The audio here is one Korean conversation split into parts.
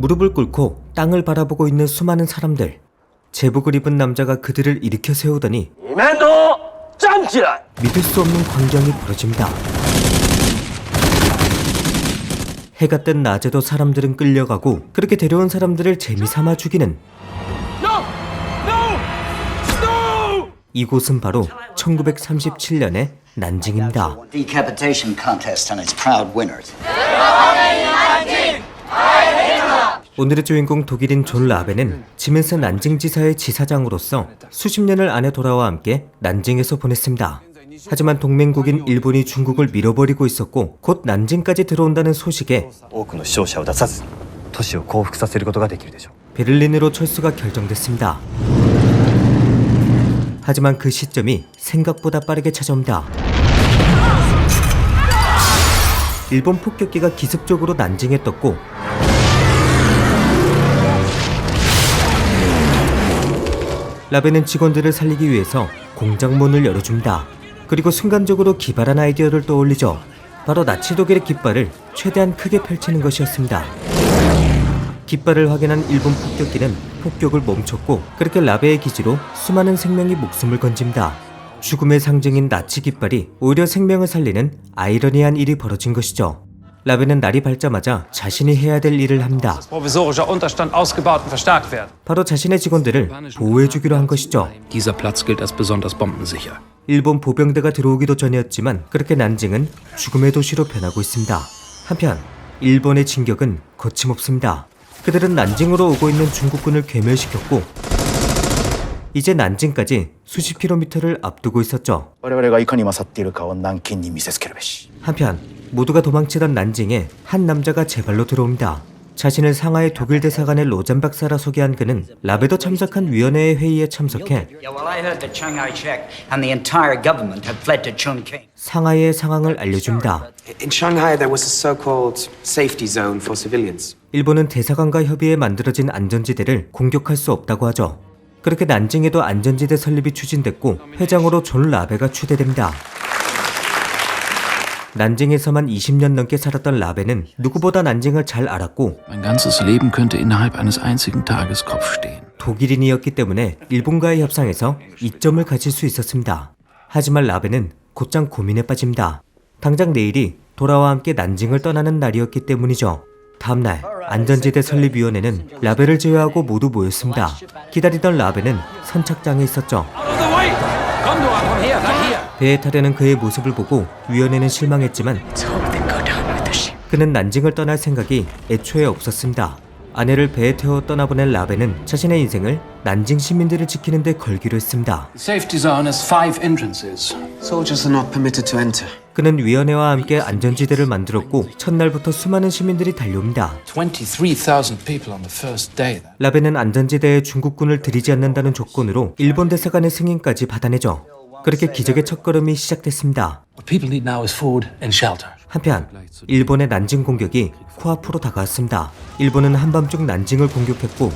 무릎을 꿇고 땅을 바라보고 있는 수많은 사람들. 제복을 입은 남자가 그들을 일으켜 세우더니 믿을 수 없는 광경이 벌어집니다. 해가 뜬 낮에도 사람들은 끌려가고 그렇게 데려온 사람들을 재미삼아 죽이는 이곳은 바로 1937년의 난징입니다. Decapitation contest and its proud winners. 오늘의 주인공 독일인 존 라베는 지멘스 난징지사의 지사장으로서 수십 년을 아내 도라와 함께 난징에서 보냈습니다. 하지만 동맹국인 일본이 중국을 밀어버리고 있었고 곧 난징까지 들어온다는 소식에 베를린으로 철수가 결정됐습니다. 하지만 그 시점이 생각보다 빠르게 찾아옵니다. 일본 폭격기가 기습적으로 난징에 떴고 라베는 직원들을 살리기 위해서 공장문을 열어줍니다. 그리고 순간적으로 기발한 아이디어를 떠올리죠. 바로 나치 독일의 깃발을 최대한 크게 펼치는 것이었습니다. 깃발을 확인한 일본 폭격기는 폭격을 멈췄고 그렇게 라베의 기지로 수많은 생명이 목숨을 건집니다. 죽음의 상징인 나치 깃발이 오히려 생명을 살리는 아이러니한 일이 벌어진 것이죠. 라베는 날이 밝자마자 자신이 해야 될 일을 합니다. 바로 자신의 직원들을 보호해주기로 한 것이죠. 일본 보병대가 들어오기도 전이었지만 그렇게 난징은 죽음의 도시로 변하고 있습니다. 한편 일본의 진격은 거침없습니다. 그들은 난징으로 오고 있는 중국군을 괴멸시켰고 이제 난징까지 수십 킬로미터를 앞두고 있었죠. 한편 모두가 도망치던 난징에 한 남자가 제 발로 들어옵니다. 자신을 상하이 독일 대사관의 로잔 박사라 소개한 그는 라베도 참석한 위원회의 회의에 참석해 상하이의 상황을 알려줍니다. 일본은 대사관과 협의해 만들어진 안전지대를 공격할 수 없다고 하죠. 그렇게 난징에도 안전지대 설립이 추진됐고 회장으로 존 라베가 추대됩니다. 난징에서만 20년 넘게 살았던 라베는 누구보다 난징을 잘 알았고 독일인이었기 때문에 일본과의 협상에서 이점을 가질 수 있었습니다. 하지만 라베는 곧장 고민에 빠집니다. 당장 내일이 도라와 함께 난징을 떠나는 날이었기 때문이죠. 다음날 안전지대 설립위원회는 라베를 제외하고 모두 모였습니다. 기다리던 라베는 선착장에 있었죠. 배에 타려는 그의 모습을 보고 위원회는 실망했지만 그는 난징을 떠날 생각이 애초에 없었습니다. 아내를 배에 태워 떠나보낸 라베는 자신의 인생을 난징 시민들을 지키는 데 걸기로 했습니다. 그는 위원회와 함께 안전지대를 만들었고 첫날부터 수많은 시민들이 달려옵니다. 라베는 안전지대에 중국군을 들이지 않는다는 조건으로 일본 대사관의 승인까지 받아내죠. 그렇게 기적의 첫걸음이 시작됐습니다. 한편 일본의 난징 공격이 코앞으로 다가왔습니다. 일본은 한밤중 난징을 공격했고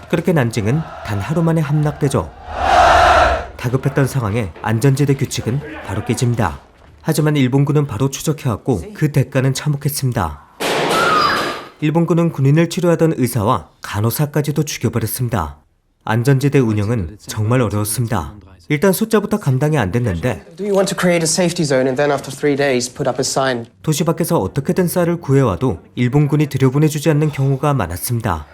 그렇게 난징은 단 하루 만에 함락되죠. 다급했던 상황에 안전지대 규칙은 바로 깨집니다. 하지만 일본군은 바로 추적해왔고 그 대가는 참혹했습니다. 일본군은 군인을 치료하던 의사와 간호사까지도 죽여버렸습니다. 안전지대 운영은 정말 어려웠습니다. 일단 숫자부터 감당이 안 됐는데 도시 밖에서 어떻게든 쌀을 구해와도 일본군이 들여보내주지 않는 경우가 많았습니다.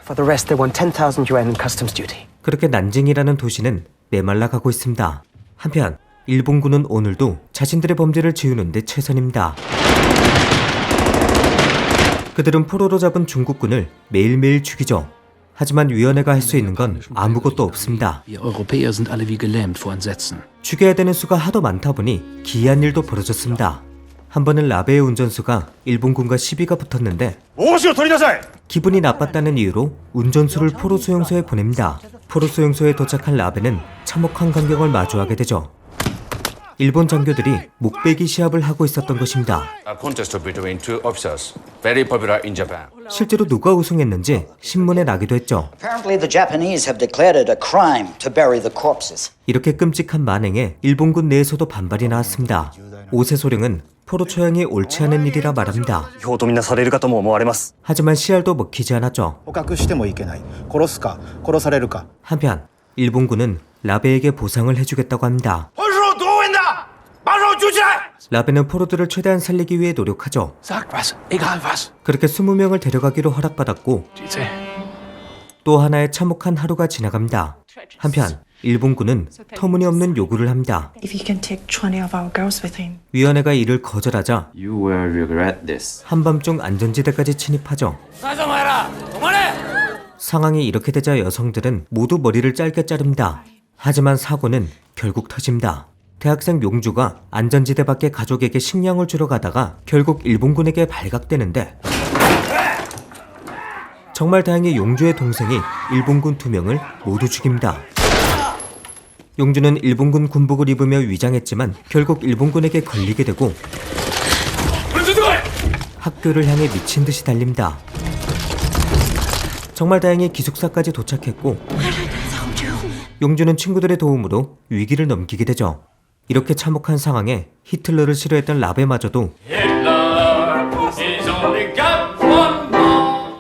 그렇게 난징이라는 도시는 메말라가고 있습니다. 한편 일본군은 오늘도 자신들의 범죄를 지우는 데 최선입니다. 그들은 포로로 잡은 중국군을 매일매일 죽이죠. 하지만 위원회가 할 수 있는 건 아무것도 없습니다. 죽여야 되는 수가 하도 많다 보니 기이한 일도 벌어졌습니다. 한 번은 라베의 운전수가 일본군과 시비가 붙었는데 기분이 나빴다는 이유로 운전수를 포로 수용소에 보냅니다. 포로 수용소에 도착한 라베는 참혹한 광경을 마주하게 되죠. 일본 장교들이 목베기 시합을 하고 있었던 것입니다. 실제로 누가 우승했는지 신문에 나기도 했죠. 이렇게 끔찍한 만행에 일본군 내에서도 반발이 나왔습니다. 오세소령은 포로 처형이 옳지 않은 일이라 말합니다. 違法とみなされるかとも思われます。 하지만 씨알도 먹히지 않았죠. 捕獲してもいけない。殺すか殺されるか。 한편 일본군은 라베에게 보상을 해주겠다고 합니다. 라베는 포로들을 최대한 살리기 위해 노력하죠. 그렇게 20명을 데려가기로 허락받았고 또 하나의 참혹한 하루가 지나갑니다. 한편 일본군은 터무니없는 요구를 합니다. If he can take 20 of our girls with him. 위원회가 이를 거절하자 You will regret this. 한밤중 안전지대까지 침입하죠. 상황이 이렇게 되자 여성들은 모두 머리를 짧게 자릅니다. 하지만 사고는 결국 터집니다. 대학생 용주가 안전지대 밖에 가족에게 식량을 주러 가다가 결국 일본군에게 발각되는데 정말 다행히 용주의 동생이 일본군 2명을 모두 죽입니다. 용주는 일본군 군복을 입으며 위장했지만 결국 일본군에게 걸리게 되고 학교를 향해 미친 듯이 달립니다. 정말 다행히 기숙사까지 도착했고 용주는 친구들의 도움으로 위기를 넘기게 되죠. 이렇게 참혹한 상황에 히틀러를 싫어했던 라베마저도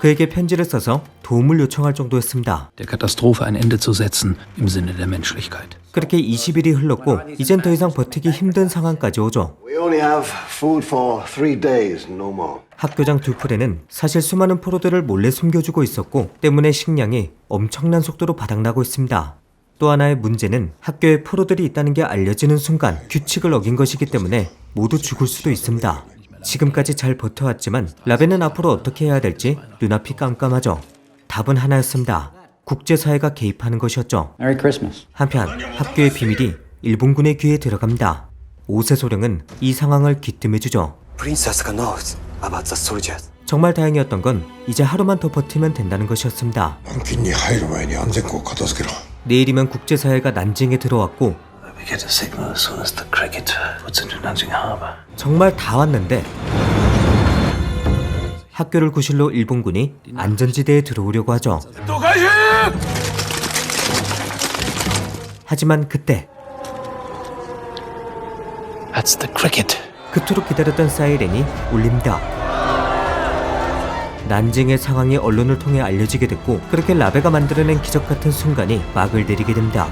그에게 편지를 써서 도움을 요청할 정도였습니다. der Katastrophe ein Ende zu setzen im Sinne der Menschlichkeit. 그렇게 20일이 흘렀고 이젠 더 이상 버티기 힘든 상황까지 오죠. We only have food for 3 days, no more. 학교장 듀프레는 사실 수많은 포로들을 몰래 숨겨주고 있었고 때문에 식량이 엄청난 속도로 바닥나고 있습니다. 또 하나의 문제는 학교에 포로들이 있다는 게 알려지는 순간 규칙을 어긴 것이기 때문에 모두 죽을 수도 있습니다. 지금까지 잘 버텨왔지만 라벤은 앞으로 어떻게 해야 될지 눈앞이 깜깜하죠. 답은 하나였습니다. 국제사회가 개입하는 것이었죠. Merry Christmas. 한편 학교의 비밀이 일본군의 귀에 들어갑니다. 오세소령은 이 상황을 귀뜸해주죠. Princess knows about the soldiers. 정말 다행이었던 건 이제 하루만 더 버티면 된다는 것이었습니다. 南京に入る前に安全庫を片付けろ。 내일이면 국제사회가 난징에 들어왔고 We get a signal as soon as the Cricket puts into Nanjing Harbor. 정말 다 왔는데 학교를 구실로 일본군이 안전지대에 들어오려고 하죠. 하지만 그때 That's the Cricket. 그토록 기다렸던 사이렌이 울립니다. 난징의 상황이 언론을 통해 알려지게 됐고 그렇게 라베가 만들어낸 기적 같은 순간이 막을 내리게 됩니다.